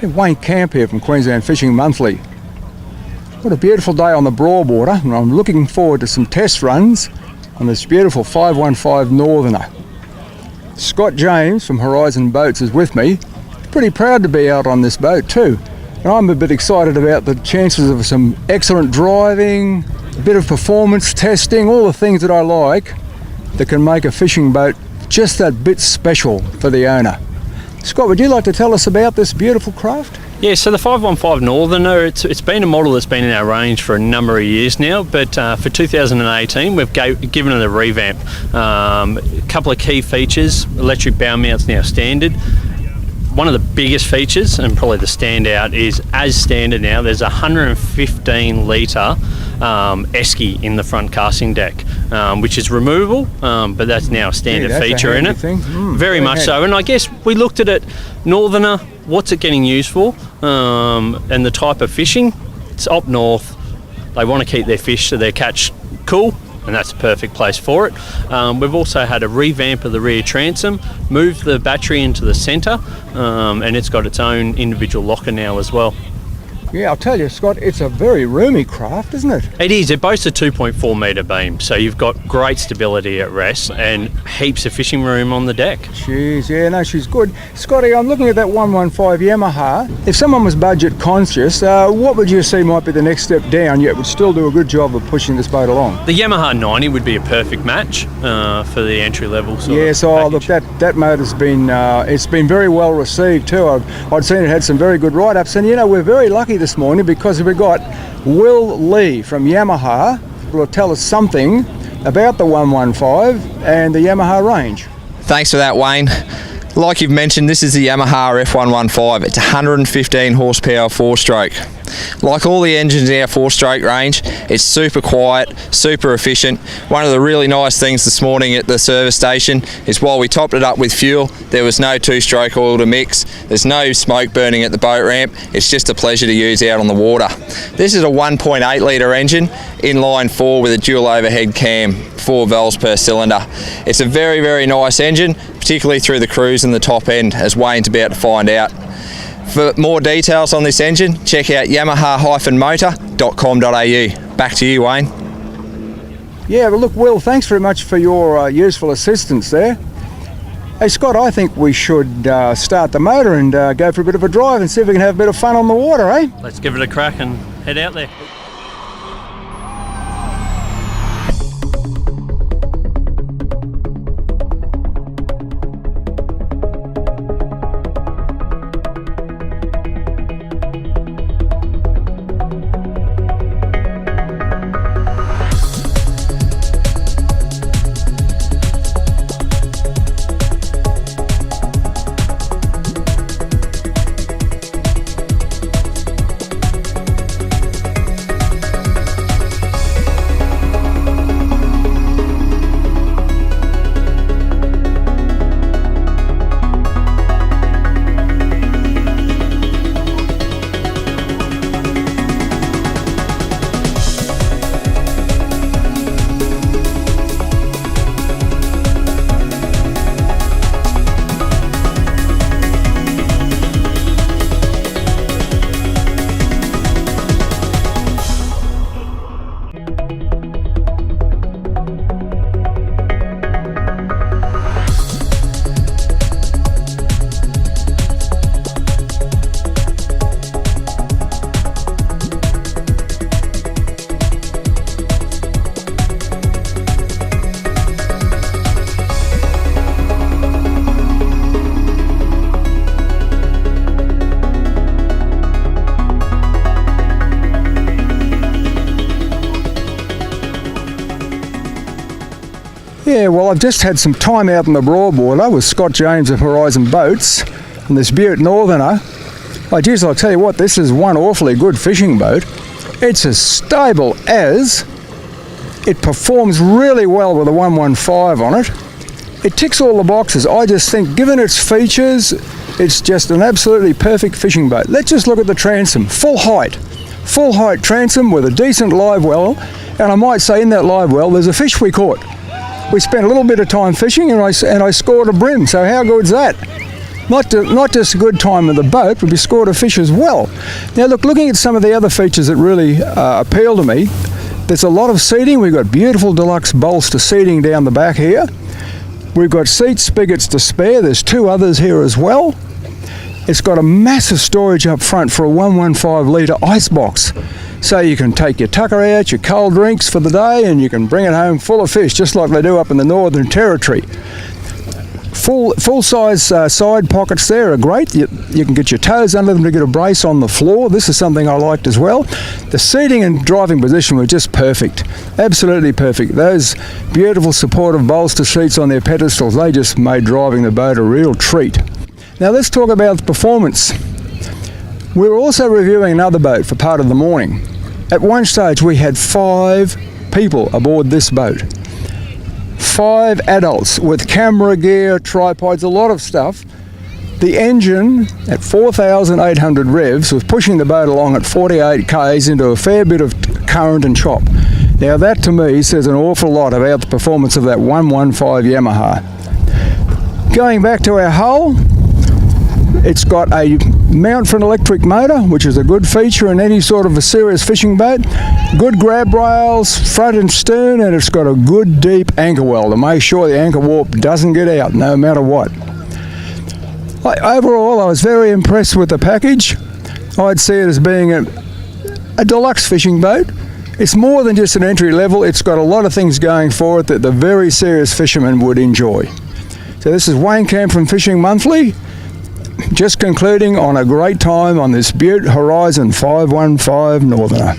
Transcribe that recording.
Hey, Wayne Kampe here from Queensland Fishing Monthly. What a beautiful day on the Broadwater, and I'm looking forward to some test runs on this beautiful 515 Northerner. Scott James from Horizon Boats is with me. Pretty proud to be out on this boat too. And I'm a bit excited about the chances of some excellent driving, a bit of performance testing, all the things that I like that can make a fishing boat just that bit special for the owner. Scott, would you like to tell us about this beautiful craft? Yeah, so the 515 Northerner, it's been a model that's been in our range for a number of years now, but for 2018 we've given it a revamp. A couple of key features: electric bow mount's now standard. One of the biggest features, and probably the standout, is as standard now, there's a 115 litre esky in the front casting deck, which is removable, but that's now a standard feature in it. Very much so. And I guess we looked at it, Northerner, what's it getting used for, and the type of fishing. It's up north. They want to keep their fish so their catch cool, and that's a perfect place for it. We've also had a revamp of the rear transom, moved the battery into the centre, and it's got its own individual locker now as well. Yeah, I'll tell you, Scott, it's a very roomy craft, isn't it? It is. It boasts a 2.4 metre beam, so you've got great stability at rest and heaps of fishing room on the deck. Jeez, yeah, no, she's good. Scotty, I'm looking at that 115 Yamaha. If someone was budget conscious, what would you see might be the next step down, yet would still do a good job of pushing this boat along? The Yamaha 90 would be a perfect match for the entry level sort of package. Look, that motor's been it's been very well received too. I'd seen it had some very good write-ups, and you know, we're very lucky this morning because we've got Will Lee from Yamaha who will tell us something about the 115 and the Yamaha range. Thanks for that, Wayne. Like you've mentioned, this is the Yamaha F115. It's 115 horsepower four-stroke. Like all the engines in our four-stroke range, it's super quiet, super efficient. One of the really nice things this morning at the service station is while we topped it up with fuel, there was no two-stroke oil to mix. There's no smoke burning at the boat ramp. It's just a pleasure to use out on the water. This is a 1.8 litre engine, inline 4 with a dual overhead cam, 4 valves per cylinder. It's a very, very nice engine, particularly through the cruise and the top end, as Wayne's about to find out. For more details on this engine, check out yamaha-motor.com.au. Back to you, Wayne. Yeah, well look, Will, thanks very much for your useful assistance there. Hey Scott, I think we should start the motor and go for a bit of a drive and see if we can have a bit of fun on the water, eh? Let's give it a crack and head out there. Yeah, well, I've just had some time out in the Broadwater with Scott James of Horizon Boats and this Beaut Northerner. Oh, geez, I'll tell you what, this is one awfully good fishing boat. It's as stable as. It performs really well with a 115 on it. It ticks all the boxes. I just think, given its features, it's just an absolutely perfect fishing boat. Let's just look at the transom. Full height transom with a decent live well, and I might say in that live well there's a fish we caught. We spent a little bit of time fishing and I scored a brim, so how good's that? not just a good time in the boat, but we scored a fish as well. Now look, looking at some of the other features that really appeal to me, there's a lot of seating. We've got beautiful deluxe bolster seating down the back here. We've got seat spigots to spare. There's 2 others here as well. It's got a massive storage up front for a 115 litre ice box. So you can take your tucker out, your cold drinks for the day, and you can bring it home full of fish, just like they do up in the Northern Territory. Full-size side pockets there are great. You can get your toes under them to get a brace on the floor. This is something I liked as well. The seating and driving position were just perfect. Absolutely perfect. Those beautiful supportive bolster seats on their pedestals, they just made driving the boat a real treat. Now let's talk about the performance. We were also reviewing another boat for part of the morning. At one stage we had 5 people aboard this boat. 5 adults with camera gear, tripods, a lot of stuff. The engine at 4,800 revs was pushing the boat along at 48 k's into a fair bit of current and chop. Now that to me says an awful lot about the performance of that 115 Yamaha. Going back to our hull, it's got a mount for an electric motor, which is a good feature in any sort of a serious fishing boat. Good grab rails, front and stern, and it's got a good deep anchor well to make sure the anchor warp doesn't get out no matter what. Overall, I was very impressed with the package. I'd see it as being a deluxe fishing boat. It's more than just an entry level. It's got a lot of things going for it that the very serious fishermen would enjoy. So this is Wayne Camp from Fishing Monthly, just concluding on a great time on this Butte Horizon 515 Northerner.